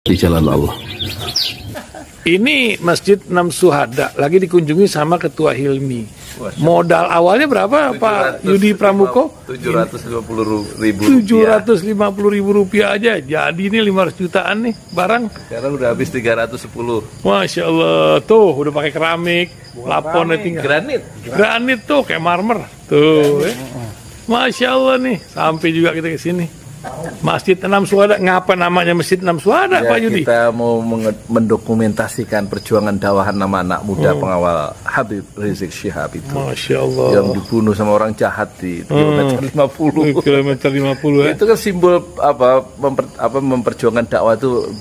di jalan Allah. Ini Masjid Enam Syuhada lagi dikunjungi sama Ketua Hilmi. Modal awalnya berapa Pak Yudi Pramuko? 750.000 rupiah aja. Jadi ini 500 jutaan nih barang. Sekarang udah habis 310. Masya Allah, tuh udah pakai keramik, laponnya tinggal. Granit tuh kayak marmer. Tuh, Masya Allah nih, sampai juga kita ke sini. Masjid Enam Syuhada, ngapa namanya Masjid Enam Syuhada, Ya, Pak Yudi? kita mau mendokumentasikan perjuangan dakwah nama anak muda pengawal Habib Rizik Syihab itu. Masya Allah. Yang dibunuh sama orang jahat di kilometer 50. Kilometer 50 ya. Itu kan simbol memperjuangkan dakwah itu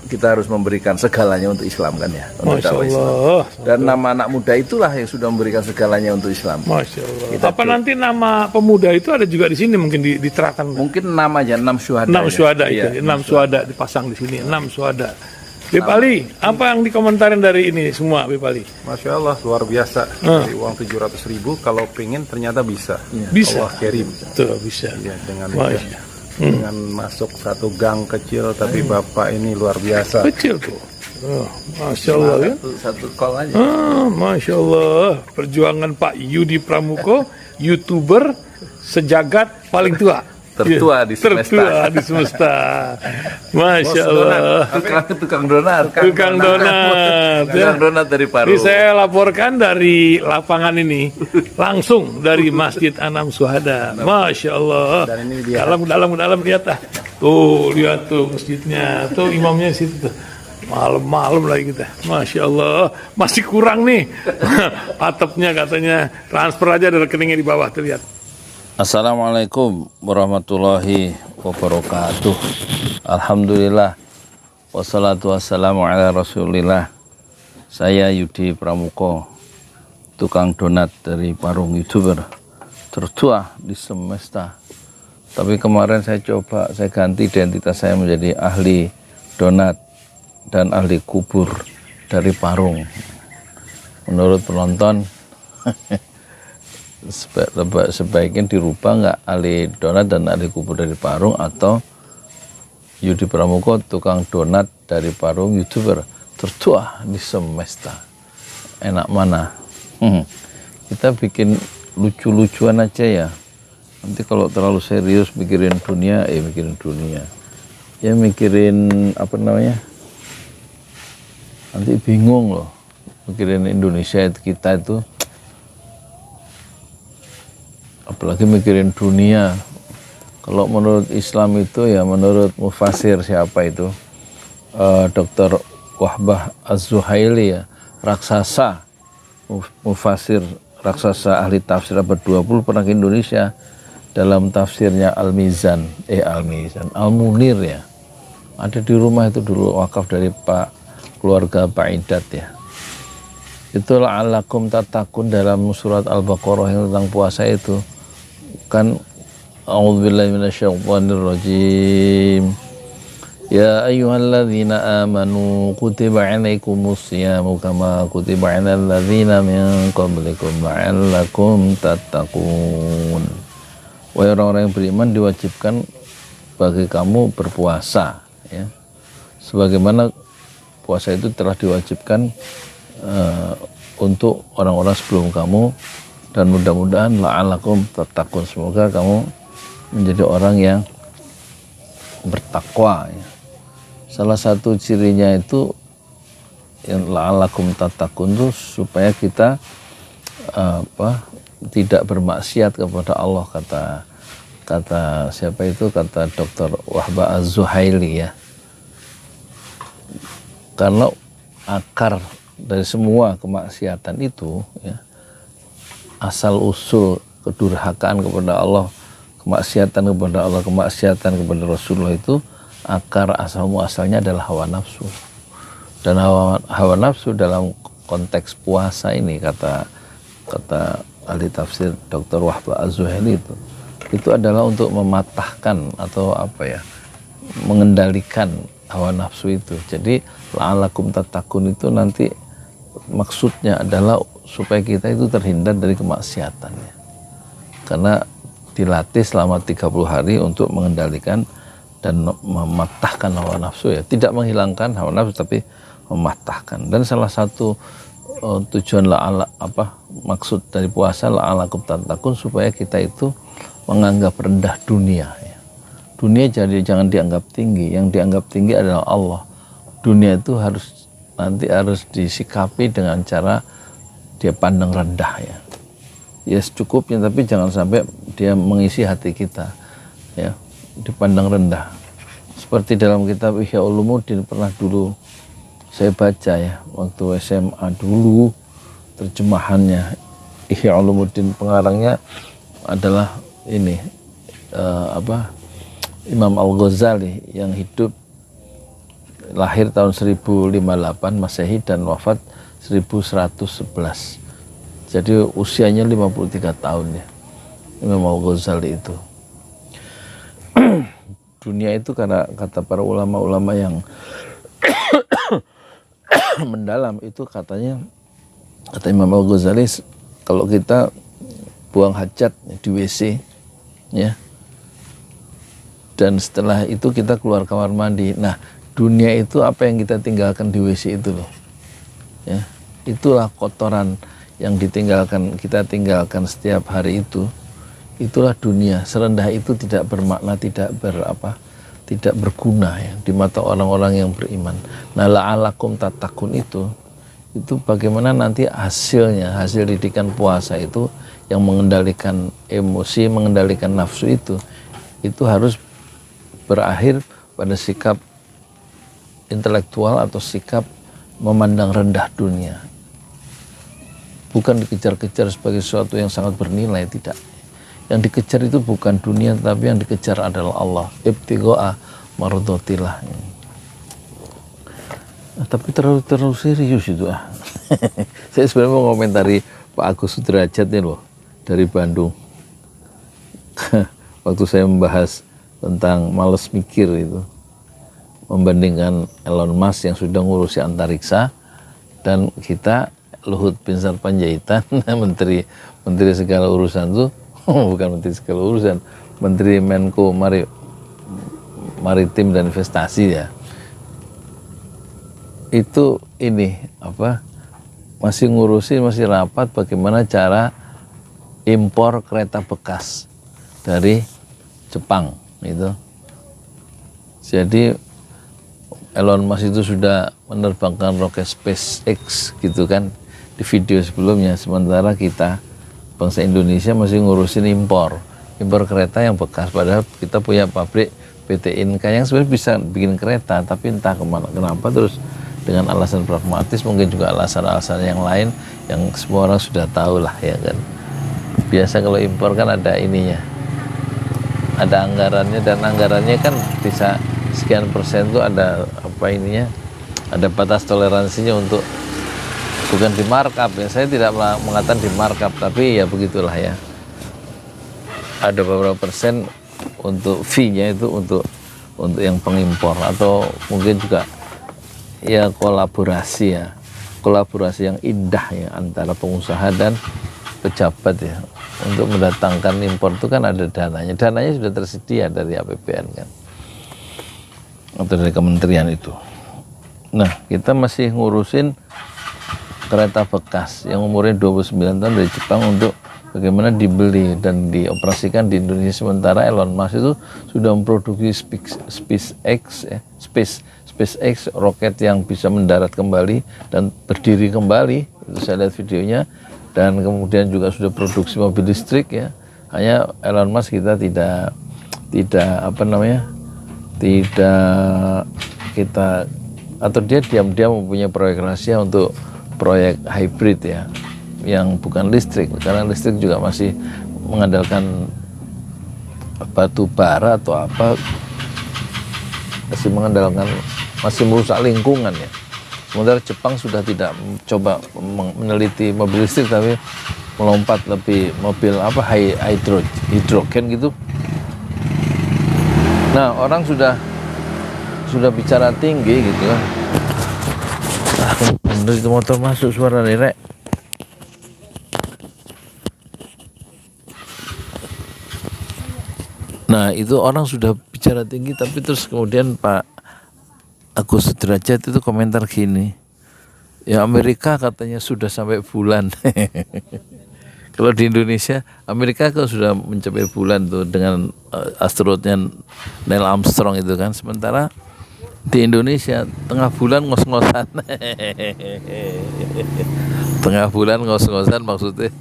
kita harus memberikan segalanya untuk Islam kan ya, untuk Masya dakwah Islam. Allah. Dan nama anak muda itulah yang sudah memberikan segalanya untuk Islam. Masya Allah. Kita Apa nanti nama pemuda itu ada juga di sini mungkin diterapkan? Mungkin namanya 6 syuhada. 6 syuhada itu, Iya, 6 syuhada dipasang di sini, 6 syuhada. Bipali, apa yang dikomentarin dari ini semua, Bipali? Masya Allah, luar biasa. Dari uang 700.000, kalau pengen ternyata bisa. Bisa. Allah kirim. Tuh, bisa. Ya, dengan masuk satu gang kecil, tapi Bapak ini luar biasa. Kecil tuh. Oh, Masya Allah ya. Satu call aja. Masya Allah. Perjuangan Pak Yudi Pramuko, YouTuber sejagat paling tua. Tertua di semesta. Tertua di semesta. Masya Allah. Tukang donat. Tukang donat. Tukang donat dari Paru. Ini saya laporkan dari lapangan ini, langsung dari Masjid Enam Syuhada. Masya Allah. Dan ini dia. Dalam lihat ah. Tuh lihat tuh masjidnya, tuh imamnya di situ tuh. Malam-malam lagi kita, Masya Allah, masih kurang nih. Atapnya katanya transfer aja dari rekeningnya di bawah, terlihat. Assalamualaikum warahmatullahi wabarakatuh. Alhamdulillah. Wassalatu wassalamu ala rasulillah. Saya Yudi Pramuko, tukang donat dari Parung, YouTuber tertua di semesta. Tapi kemarin saya ganti identitas saya menjadi ahli donat dan ahli kubur dari Parung. Menurut penonton sebaiknya dirubah nggak, ahli donat dan ahli kubur dari Parung, atau Yudi Pramuko tukang donat dari Parung, YouTuber tertua di semesta. Enak mana? Kita bikin lucu-lucuan aja ya. Nanti kalau terlalu serius mikirin dunia, ya mikirin apa namanya, nanti bingung loh. Mikirin Indonesia kita itu, apalagi mikirin dunia. Kalau menurut Islam itu ya, menurut mufasir siapa itu, Dr. Wahbah Az-Zuhaili ya, raksasa, mufasir raksasa ahli tafsir abad 20 pernah ke Indonesia. Dalam tafsirnya Al-Munir ya, ada di rumah itu dulu, wakaf dari keluarga Pak Idat ya. Itulah alakum tatakun dalam surat Al-Baqarah yang tentang puasa itu kan, a'udzubillahi minasyaitonirrajim. Ya ayyuhalladzina amanu kutiba 'alaikumusyamu kama kutiba 'alal ladzina min qablikum la'allakum tattaqun. Wahai orang-orang yang beriman, diwajibkan bagi kamu berpuasa ya. Sebagaimana puasa itu telah diwajibkan untuk orang-orang sebelum kamu, dan mudah-mudahan la'alakum tattaqun, semoga kamu menjadi orang yang bertakwa ya. Salah satu cirinya itu yang la'alakum tattaqun itu supaya kita tidak bermaksiat kepada Allah, kata siapa itu, kata Dr. Wahbah Az-Zuhaili ya. Karena akar dari semua kemaksiatan itu ya, asal usul kedurhakaan kepada Allah, kemaksiatan kepada Allah, kemaksiatan kepada Rasulullah itu, akar asalnya adalah hawa nafsu. Dan hawa nafsu dalam konteks puasa ini, kata ahli tafsir Dr. Wahbah Az-Zuhaili itu adalah untuk mematahkan atau mengendalikan hawa nafsu itu. Jadi la'alakum tattaqun itu nanti maksudnya adalah supaya kita itu terhindar dari kemaksiatan ya. Karena dilatih selama 30 hari untuk mengendalikan dan mematahkan hawa nafsu, ya tidak menghilangkan hawa nafsu tapi mematahkan. Dan salah satu tujuan maksud dari puasa la'alakum tattaqun, supaya kita itu menganggap rendah dunia, ya. Dunia jangan dianggap tinggi, yang dianggap tinggi adalah Allah. Dunia itu harus disikapi dengan cara dia pandang rendah, ya secukupnya, tapi jangan sampai dia mengisi hati kita, ya, dipandang rendah. Seperti dalam kitab Ihya Ulumuddin pernah dulu saya baca, ya, waktu SMA dulu, terjemahannya Ihya Ulumuddin, pengarangnya adalah ini Imam Al-Ghazali yang hidup lahir tahun 1058 Masehi dan wafat 1111. Jadi usianya 53 tahun, ya, Imam Al-Ghazali itu. Dunia itu, karena kata para ulama-ulama yang mendalam itu, kata Imam Al-Ghazali, kalau kita buang hajat di WC, ya, dan setelah itu kita keluar kamar mandi, nah dunia itu apa yang kita tinggalkan di WC itu loh, ya, itulah kotoran yang kita tinggalkan setiap hari itu. Itulah dunia. Serendah itu tidak bermakna, tidak berguna, ya, di mata orang-orang yang beriman. Nah, la'alakum tattaqun itu bagaimana nanti hasil didikan puasa itu yang mengendalikan emosi, mengendalikan nafsu itu harus berakhir pada sikap intelektual atau sikap memandang rendah dunia. Bukan dikejar-kejar sebagai sesuatu yang sangat bernilai, tidak. Yang dikejar itu bukan dunia, tapi yang dikejar adalah Allah. Ibtigha'a mardhatillah. Tapi terlalu serius itu. Saya sebenarnya mau komentari Pak Agus Sudrajat nih loh, dari Bandung. Waktu saya membahas tentang males mikir itu, membandingkan Elon Musk yang sudah ngurusi antariksa dan kita Luhut Binsar Panjaitan, menteri segala urusan tuh, bukan menteri segala urusan, Menteri Menko Maritim dan Investasi, ya. Itu masih rapat bagaimana cara impor kereta bekas dari Jepang itu. Jadi Elon Musk itu sudah menerbangkan roket SpaceX gitu kan di video sebelumnya, sementara kita bangsa Indonesia masih ngurusin impor kereta yang bekas, padahal kita punya pabrik PT Inka yang sebenarnya bisa bikin kereta, tapi entah kenapa terus dengan alasan pragmatis, mungkin juga alasan-alasan yang lain yang semua orang sudah tahu lah, ya kan. Biasa kalau impor kan ada ininya, ada anggarannya, dan anggarannya kan bisa sekian persen tuh ada ada batas toleransinya untuk, bukan di markup, ya, saya tidak mengatakan di markup, tapi ya begitulah, ya, ada beberapa persen untuk fee-nya itu untuk yang pengimpor, atau mungkin juga ya kolaborasi yang indah, ya, antara pengusaha dan pejabat, ya, untuk mendatangkan impor itu kan ada dananya sudah tersedia dari APBN kan, atau dari kementerian itu. Nah, kita masih ngurusin kereta bekas yang umurnya 29 tahun dari Jepang untuk bagaimana dibeli dan dioperasikan di Indonesia, sementara Elon Musk itu sudah memproduksi SpaceX roket yang bisa mendarat kembali dan berdiri kembali. Itu saya lihat videonya, dan kemudian juga sudah produksi mobil listrik, ya. Hanya Elon Musk kita tidak atau dia diam-diam mempunyai proyek rahasia untuk proyek hybrid, ya, yang bukan listrik, karena listrik juga masih mengandalkan batu bara atau masih merusak lingkungan, ya. Sementara Jepang sudah tidak coba meneliti mobil listrik, tapi melompat lebih mobil hidrogen gitu. Nah, orang sudah bicara tinggi gitu kan. Bener itu motor masuk suara Rek. Nah, itu orang sudah bicara bicara tinggi, tapi terus kemudian Pak Agus Sudrajat itu komentar gini, ya Amerika katanya sudah sampai bulan. Kalau di Indonesia, Amerika kalau sudah mencapai bulan tuh dengan asteroidnya Neil Armstrong itu kan, sementara di Indonesia tengah bulan ngos-ngosan. Tengah bulan ngos-ngosan maksudnya.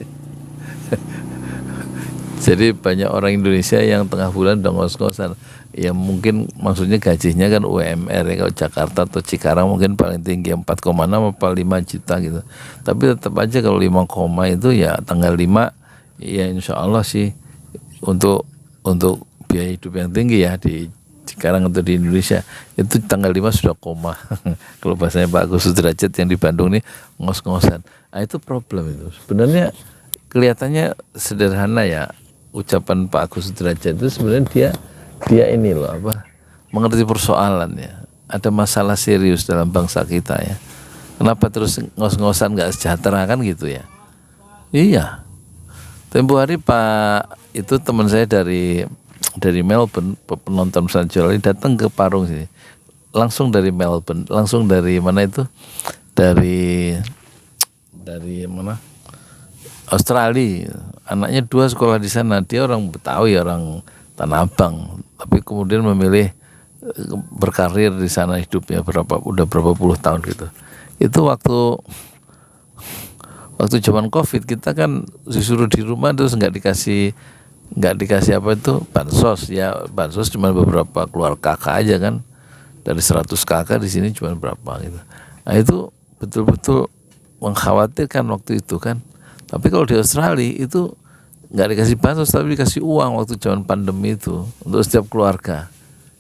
Jadi banyak orang Indonesia yang tengah bulan udah ngos-ngosan. Ya mungkin maksudnya gajinya kan UMR ya, kalau Jakarta atau Cikarang mungkin paling tinggi 4,6 apa 5 juta gitu. Tapi tetap aja kalau 5, itu ya tanggal 5 ya insya Allah sih untuk biaya hidup yang tinggi ya di Cikarang atau di Indonesia itu tanggal 5 sudah koma. Kalau bahasanya Pak Agus Sudrajat yang di Bandung nih ngos-ngosan. Nah itu problem itu. Sebenarnya kelihatannya sederhana ya ucapan Pak Agus Sudrajat itu, sebenarnya dia ini loh mengerti persoalannya. Ada masalah serius dalam bangsa kita ya. Kenapa terus ngos-ngosan nggak sejahtera kan gitu ya? Iya. Tempo hari Pak itu teman saya dari Melbourne, penonton Sanjoli datang ke Parung sini. Langsung dari Melbourne, langsung dari mana itu? Dari mana? Australia. Anaknya 2 sekolah di sana. Dia orang Betawi, orang Tanah Abang, tapi kemudian memilih berkarir di sana hidupnya udah berapa puluh tahun gitu. Itu waktu zaman COVID kita kan disuruh di rumah terus nggak dikasih apa itu bansos ya, bansos cuma beberapa keluarga kakak aja kan, dari 100 kakak di sini cuma berapa gitu. Nah itu betul-betul mengkhawatirkan waktu itu kan. Tapi kalau di Australia itu nggak dikasih bansos tapi dikasih uang waktu zaman pandemi itu untuk setiap keluarga,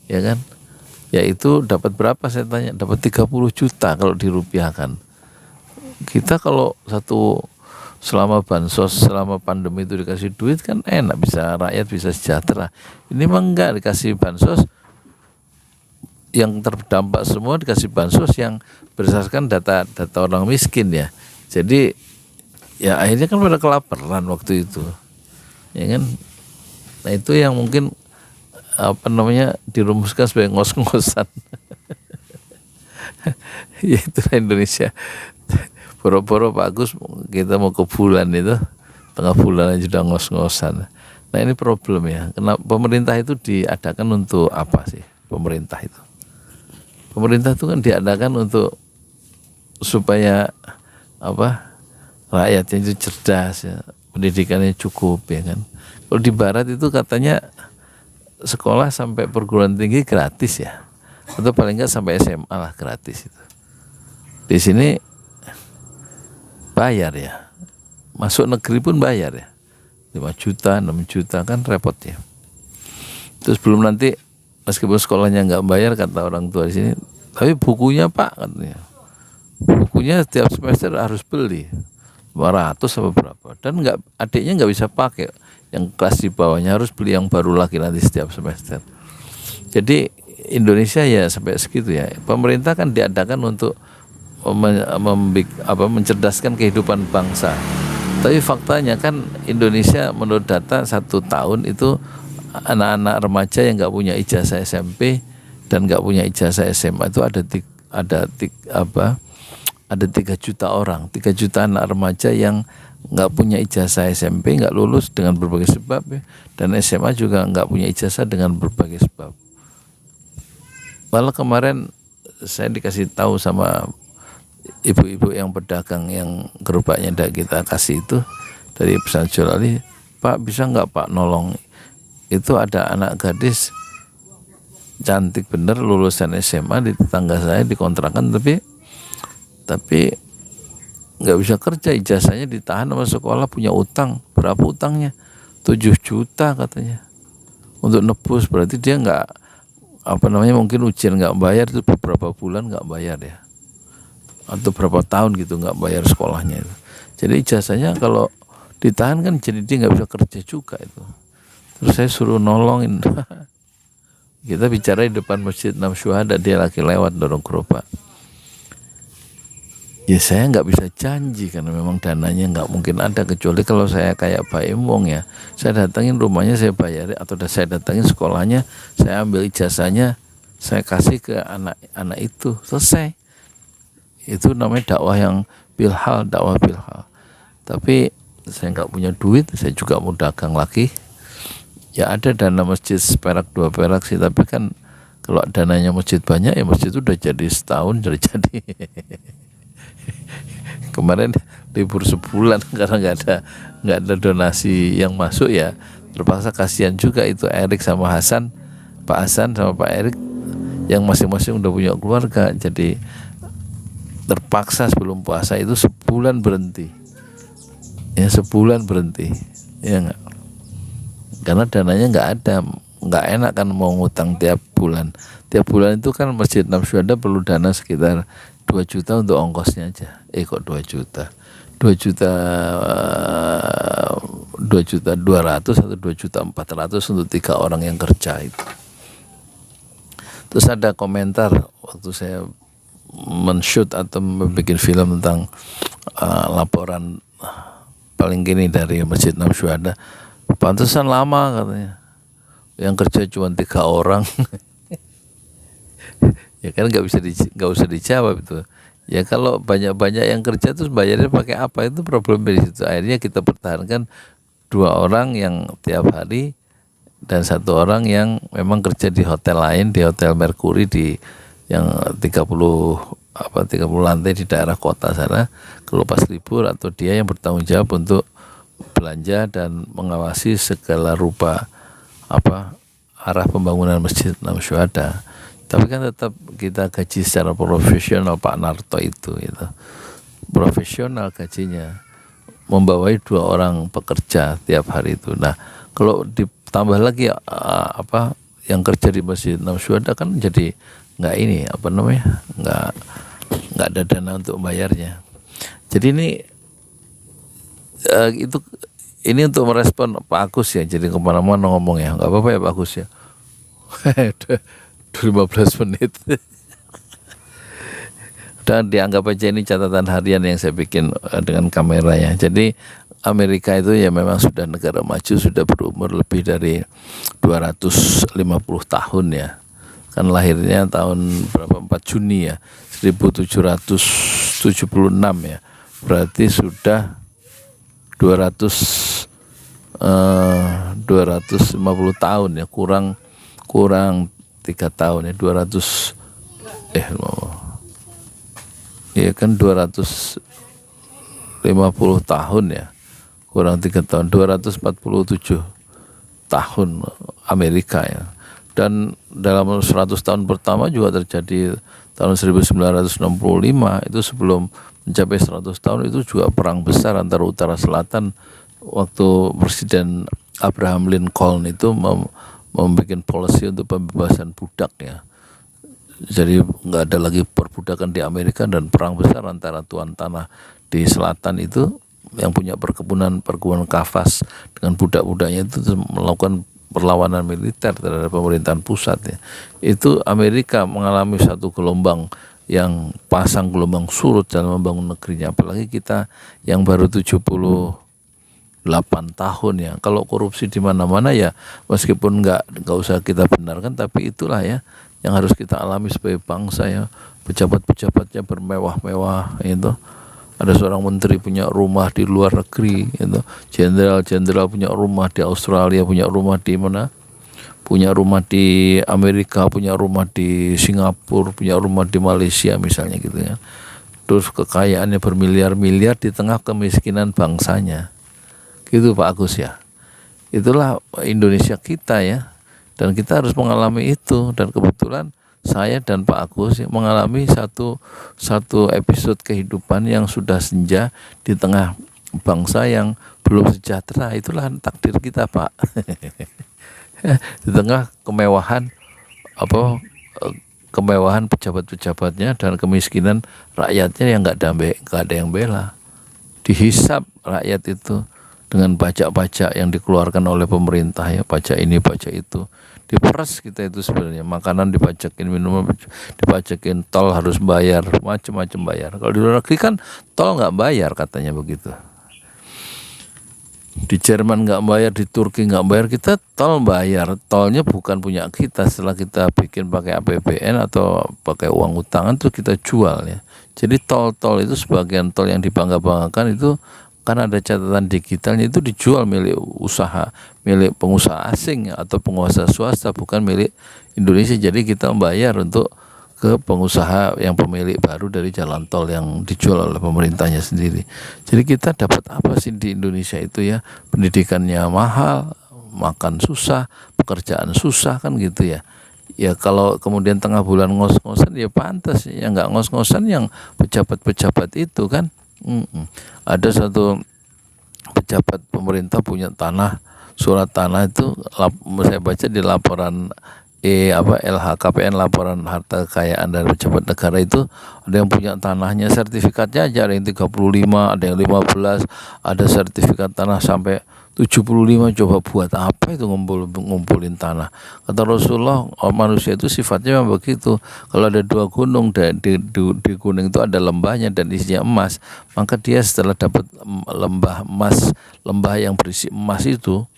ya kan? Ya itu dapat berapa saya tanya? Dapat 30 juta kalau dirupiahkan. Kita kalau selama bansos selama pandemi itu dikasih duit kan enak, bisa rakyat bisa sejahtera. Ini memang nggak dikasih bansos, yang terdampak semua dikasih bansos yang berdasarkan data orang miskin ya. Jadi ya akhirnya kan pada kelaparan waktu itu. Ya kan, nah itu yang mungkin dirumuskan sebagai ngos-ngosan. Ya itulah Indonesia. Boro-boro Pak Agus kita mau ke bulan itu, tengah bulan aja sudah ngos-ngosan. Nah ini problem ya. Kenapa pemerintah itu diadakan untuk apa sih? Pemerintah itu kan diadakan untuk supaya rakyatnya itu cerdas ya, pendidikannya cukup ya kan. Kalau di barat itu katanya sekolah sampai perguruan tinggi gratis ya, atau paling enggak sampai SMA lah gratis itu. Di sini bayar ya, masuk negeri pun bayar ya, 5 juta 6 juta kan repot ya. Terus belum nanti meskipun sekolahnya nggak bayar kata orang tua di sini, tapi bukunya Pak katanya, bukunya setiap semester harus beli 500 apa berapa, dan adiknya nggak bisa pakai, yang kelas di bawahnya harus beli yang baru lagi nanti setiap semester. Jadi Indonesia ya sampai segitu ya. Pemerintah kan diadakan untuk mencerdaskan kehidupan bangsa, tapi faktanya kan Indonesia menurut data 1 tahun itu anak-anak remaja yang nggak punya ijazah SMP dan nggak punya ijazah SMA itu ada 3 juta orang, 3 juta anak remaja yang nggak punya ijazah SMP, nggak lulus dengan berbagai sebab ya, dan SMA juga nggak punya ijazah dengan berbagai sebab. Malah kemarin saya dikasih tahu sama ibu-ibu yang pedagang yang gerobaknya kita kasih itu dari Pesan Jolali, Pak bisa nggak Pak nolong, itu ada anak gadis cantik bener lulusan SMA di tetangga saya dikontrakan, tapi nggak bisa kerja, ijazahnya ditahan sama sekolah, punya utang. Berapa utangnya? 7 juta katanya untuk nebus. Berarti dia nggak mungkin ujian nggak bayar itu beberapa bulan nggak bayar ya, atau berapa tahun gitu nggak bayar sekolahnya itu. Jadi ijazahnya kalau ditahan kan jadi dia nggak bisa kerja juga itu. Terus saya suruh nolongin. Kita bicara di depan Masjid Enam Syuhada, dia lagi lewat dorong gerobak. Ya saya nggak bisa janji karena memang dananya nggak mungkin ada, kecuali kalau saya kayak Pak Emong ya, saya datangin rumahnya, saya bayari, atau saya datangin sekolahnya, saya ambil ijazahnya, saya kasih ke anak-anak itu, selesai. Itu namanya dakwah yang bilhal, dakwah bilhal. Tapi saya nggak punya duit, saya juga mau dagang lagi. Ya ada dana masjid seperak 2 perak sih, tapi kan kalau dananya masjid banyak ya masjid itu udah jadi setahun jadi. Kemarin libur sebulan karena nggak ada donasi yang masuk, ya terpaksa. Kasihan juga itu Erik sama Hasan, Pak Hasan sama Pak Erik yang masing-masing udah punya keluarga, jadi terpaksa sebelum puasa itu sebulan berhenti, ya sebulan berhenti, ya nggak, karena dananya nggak ada. Nggak enak kan mau ngutang tiap bulan itu kan Masjid Enam Syuhada perlu dana sekitar 2 juta untuk ongkosnya aja. Kok 2 juta 2 juta 2 juta 200 atau 2 juta 400 untuk 3 orang yang kerja itu. Terus ada komentar waktu saya men-shoot atau membuat film tentang laporan paling gini dari Masjid Enam Syuhada, pantesan lama katanya, yang kerja cuma 3 orang. Ya kan nggak usah dijawab itu. Ya kalau banyak yang kerja terus bayarnya pakai apa, itu problem di situ. Akhirnya kita pertahankan 2 orang yang tiap hari dan 1 orang yang memang kerja di hotel lain, di Hotel Mercury di yang 30 lantai di daerah kota sana. Kalau pas libur atau dia yang bertanggung jawab untuk belanja dan mengawasi segala rupa arah pembangunan Masjid Enam Syuhada. Tapi kan tetap kita gaji secara profesional. Pak Narto itu profesional gajinya, membawai 2 orang pekerja tiap hari itu. Nah kalau ditambah lagi yang kerja di Masjid Enam Syuhada kan jadi nggak nggak ada dana untuk bayarnya. Jadi ini untuk merespon Pak Agus ya, jadi kemana-mana ngomong ya, nggak apa-apa ya Pak Agus ya. 15 menit. Dan dianggap aja ini catatan harian yang saya bikin dengan kamera ya. Jadi Amerika itu ya memang sudah negara maju, sudah berumur lebih dari 250 tahun ya. Kan lahirnya tahun 4 Juni ya, 1776 ya. Berarti sudah 250 tahun ya, kurang 3 tahun ya, 200 ya kan 250 tahun ya, kurang 3 tahun, 247 tahun Amerika ya. Dan dalam 100 tahun pertama juga terjadi tahun 1965, itu sebelum mencapai 100 tahun itu juga perang besar antara utara selatan, waktu Presiden Abraham Lincoln itu membuat policy untuk pembebasan budak ya. Jadi nggak ada lagi perbudakan di Amerika, dan perang besar antara tuan tanah di selatan itu yang punya perkebunan kafas dengan budak-budaknya itu melakukan perlawanan militer terhadap pemerintahan pusat ya. Itu Amerika mengalami satu gelombang yang pasang gelombang surut dalam membangun negerinya. Apalagi kita yang baru 78 tahun ya. Kalau korupsi di mana-mana ya, meskipun nggak usah kita benarkan, tapi itulah ya yang harus kita alami sebagai bangsa ya. Pejabat-pejabatnya bermewah-mewah itu. Ada seorang menteri punya rumah di luar negeri itu. Jenderal punya rumah di Australia, punya rumah di mana? Punya rumah di Amerika, punya rumah di Singapura, punya rumah di Malaysia misalnya gitu ya. Terus kekayaannya bermiliar-miliar di tengah kemiskinan bangsanya. Gitu Pak Agus ya. Itulah Indonesia kita ya. Dan kita harus mengalami itu, dan kebetulan saya dan Pak Agus mengalami satu episode kehidupan yang sudah senja di tengah bangsa yang belum sejahtera. Itulah takdir kita Pak. Di tengah kemewahan pejabat-pejabatnya dan kemiskinan rakyatnya yang nggak ada yang bela. Dihisap rakyat itu dengan pajak-pajak yang dikeluarkan oleh pemerintah ya, pajak ini pajak itu, diperes kita itu sebenarnya. Makanan dipajakin, minuman dipajakin, tol harus bayar, macam-macam bayar. Kalau di luar negeri kan tol nggak bayar katanya begitu. Di Jerman nggak bayar, di Turki nggak bayar, kita tol bayar. Tolnya bukan punya kita, setelah kita bikin pakai APBN atau pakai uang utangan terus kita jual ya. Jadi tol-tol itu sebagian tol yang dibangga-banggakan itu karena ada catatan digitalnya, itu dijual milik usaha, milik pengusaha asing atau penguasa swasta, bukan milik Indonesia. Jadi kita membayar untuk ke pengusaha yang pemilik baru dari jalan tol yang dijual oleh pemerintahnya sendiri. Jadi kita dapat apa sih di Indonesia itu ya? Pendidikannya mahal, makan susah, pekerjaan susah kan gitu ya. Ya kalau kemudian tengah bulan ngos-ngosan ya pantas, ya nggak ngos-ngosan yang pejabat-pejabat itu kan. Ada satu pejabat pemerintah punya tanah, surat tanah itu saya baca di laporan LHKPN, laporan harta kekayaan dari pejabat negara itu, ada yang punya tanahnya sertifikatnya aja ada yang 35, ada yang 15, ada sertifikat tanah sampai 75. Coba buat apa itu ngumpulin tanah? Kata Rasulullah, manusia itu sifatnya memang begitu. Kalau ada 2 gunung, di gunung itu ada lembahnya dan isinya emas, maka dia setelah dapat lembah emas, lembah yang berisi emas itu,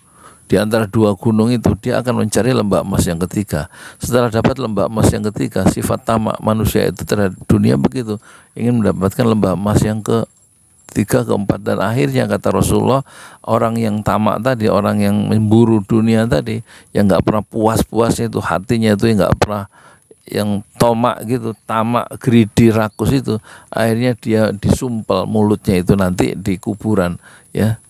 di antara 2 gunung itu dia akan mencari lembah emas yang ketiga. Setelah dapat lembah emas yang ketiga, sifat tamak manusia itu terhadap dunia begitu, ingin mendapatkan lembah emas yang ketiga, keempat, dan akhirnya kata Rasulullah, orang yang tamak tadi, orang yang memburu dunia tadi, yang nggak pernah puas-puasnya itu hatinya itu, yang nggak pernah, yang tomak gitu, tamak, greedy, rakus itu, akhirnya dia disumpel mulutnya itu nanti di kuburan ya,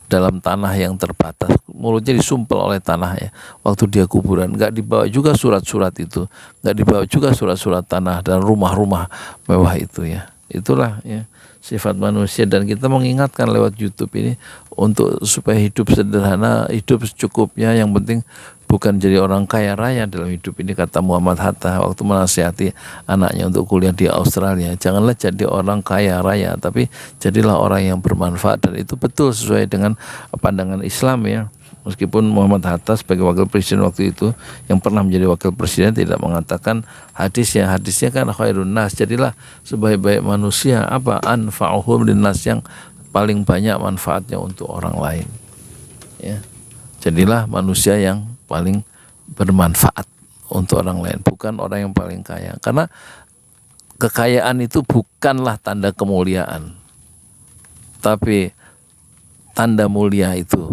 dalam tanah yang terbatas, mulutnya disumpel oleh tanah ya, waktu dia kuburan. Nggak dibawa juga surat-surat itu, nggak dibawa juga surat-surat tanah dan rumah-rumah mewah itu ya. Itulah ya sifat manusia, dan kita mengingatkan lewat YouTube ini untuk supaya hidup sederhana, hidup secukupnya, yang penting bukan jadi orang kaya raya dalam hidup ini, kata Muhammad Hatta waktu menasihati anaknya untuk kuliah di Australia. Janganlah jadi orang kaya raya, tapi jadilah orang yang bermanfaat, dan itu betul sesuai dengan pandangan Islam ya. Meskipun Muhammad Hatta sebagai wakil presiden waktu itu, yang pernah menjadi wakil presiden, tidak mengatakan hadisnya kan khairun nas, jadilah sebaik-baik manusia, apa anfa'uhum linnas, yang paling banyak manfaatnya untuk orang lain ya. Jadilah manusia yang paling bermanfaat untuk orang lain, bukan orang yang paling kaya. Karena kekayaan itu bukanlah tanda kemuliaan, tapi tanda mulia itu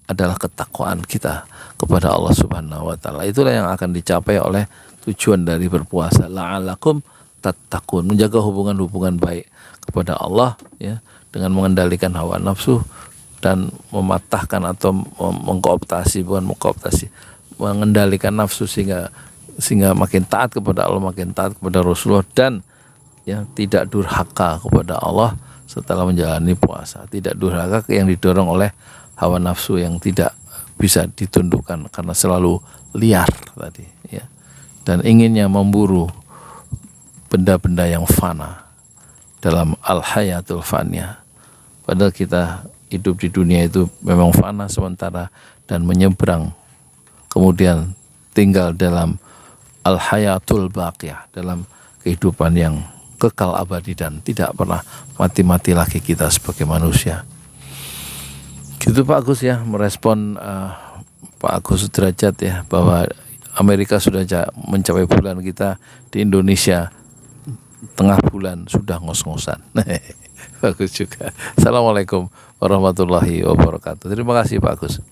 adalah ketakwaan kita kepada Allah Subhanahu wa taala. Itulah yang akan dicapai oleh tujuan dari berpuasa, la'alakum tattaqun, menjaga hubungan baik kepada Allah ya, dengan mengendalikan hawa nafsu dan mematahkan atau mengendalikan nafsu sehingga makin taat kepada Allah, makin taat kepada Rasulullah, dan ya tidak durhaka kepada Allah setelah menjalani puasa. Tidak durhaka yang didorong oleh hawa nafsu yang tidak bisa ditundukkan karena selalu liar tadi ya, dan inginnya memburu benda-benda yang fana dalam al-hayatul fania. Padahal kita hidup di dunia itu memang fana sementara dan menyeberang, kemudian tinggal dalam al-hayatul baqiyah, dalam kehidupan yang kekal abadi dan tidak pernah mati-mati lagi kita sebagai manusia. Gitu Pak Agus ya, merespon Pak Agus Sudrajat ya, bahwa Amerika sudah mencapai bulan, kita di Indonesia tengah bulan sudah ngos-ngosan. Bagus juga. Assalamualaikum warahmatullahi wabarakatuh. Terima kasih Pak Agus.